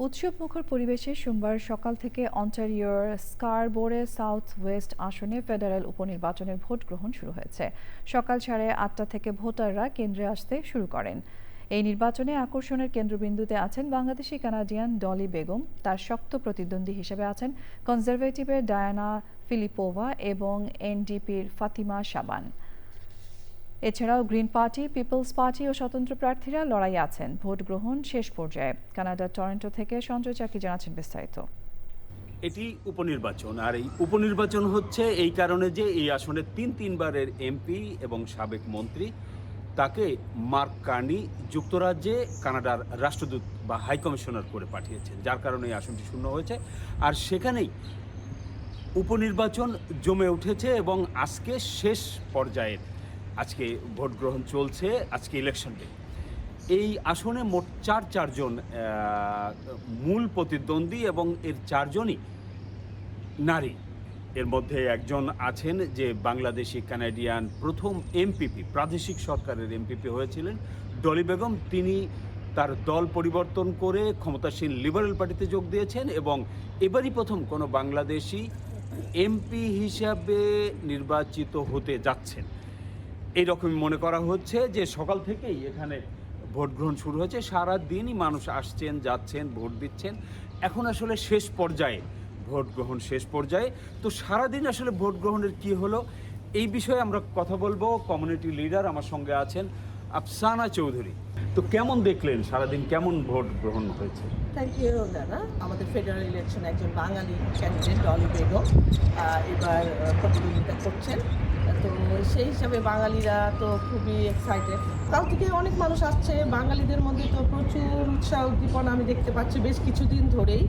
উৎসবমুখর পরিবেশে সোমবার সকাল থেকে অন্টারিওর স্কারবোরে সাউথ ওয়েস্ট আসনে ফেডারেল উপনির্বাচনের ভোট গ্রহণ শুরু হয়েছে। সকাল 8:30 থেকে ভোটাররা কেন্দ্রে আসতে শুরু করেন। এই নির্বাচনে আকর্ষণের কেন্দ্রবিন্দুতে আছেন বাংলাদেশি কানাডিয়ান ডলি বেগম। তার শক্ত প্রতিদ্বন্দ্বী হিসেবে আছেন কনজারভেটিভের ডায়ানা ফিলিপোভা এবং এনডিপির ফাতিমা শাবান। এছাড়াও গ্রিন পার্টি, পিপলস পার্টি ও স্বতন্ত্র প্রার্থীরা লড়াইয়ে আছেন। ভোট গ্রহণ শেষ পর্যায়ে। কানাডার টরন্টো থেকে সঞ্জয় চাকি জানাচ্ছেন বিস্তারিত। এটি উপনির্বাচন, আর এই উপনির্বাচন হচ্ছে এই কারণে যে এই আসনে তিনবারের এমপি এবং সাবেক মন্ত্রী তাকে মার্ক কার্নি যুক্তরাজ্যে কানাডার রাষ্ট্রদূত বা হাই কমিশনার করে পাঠিয়েছেন, যার কারণে এই আসনটি শূন্য হয়েছে। আর সেখানেই উপনির্বাচন জমে উঠেছে এবং আজকে শেষ পর্যায়ের আজকে ভোট গ্রহণ চলছে, আজকে ইলেকশন ডে। এই আসনে মোট চারজন মূল প্রতিদ্বন্দ্বী এবং এর চারজনই নারী। এর মধ্যে একজন আছেন যে বাংলাদেশি কানাডিয়ান প্রথম এমপিপি, প্রাদেশিক সরকারের এমপিপি হয়েছিলেন ডলি বেগম। তিনি তার দল পরিবর্তন করে ক্ষমতাসীন লিবারেল পার্টিতে যোগ দিয়েছেন এবং এবারই প্রথম কোনো বাংলাদেশি এমপি হিসাবে নির্বাচিত হতে যাচ্ছেন। এইরকমই মনে করা হচ্ছে যে সকাল থেকেই এখানে ভোট গ্রহণ শুরু হয়েছে। সারা দিনই মানুষ আসছেন, যাচ্ছেন, ভোট দিচ্ছেন। এখন আসলে শেষ পর্যায়ে ভোট গ্রহণ শেষ পর্যায়ে। তো সারাদিন আসলে ভোট গ্রহণের কি হলো এই বিষয়ে আমরা কথা বলবো। কমিউনিটি লিডার আমার সঙ্গে আছেন আফসানা চৌধুরী। তো কেমন দেখলেন সারাদিন, কেমন ভোট গ্রহণ হয়েছে? থ্যাংক ইউ দাদা। আমাদের ফেডারেল ইলেকশন একজন বাঙালি ক্যান্ডিডেট ডলি বেগম এবার প্রতিদ্বন্দ্বিতা করছেন। তো সেই হিসাবে বাঙালিরা তো খুবই এক্সাইটেড। তাও থেকে অনেক মানুষ আসছে। বাঙালিদের মধ্যে তো প্রচুর উৎসাহ উদ্দীপনা আমি দেখতে পাচ্ছি বেশ কিছুদিন ধরেই,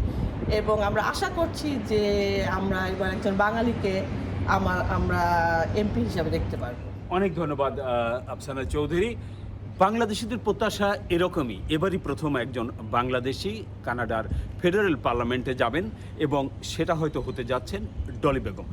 এবং আমরা আশা করছি যে আমরা এবার একজন বাঙালিকে আমরা এমপি হিসাবে দেখতে পারবো। অনেক ধন্যবাদ আফসানা চৌধুরী। বাংলাদেশিদের প্রত্যাশা এরকমই, এবারই প্রথম একজন বাংলাদেশি কানাডার ফেডারেল পার্লামেন্টে যাবেন এবং সেটা হয়তো হতে যাচ্ছেন ডলি বেগম।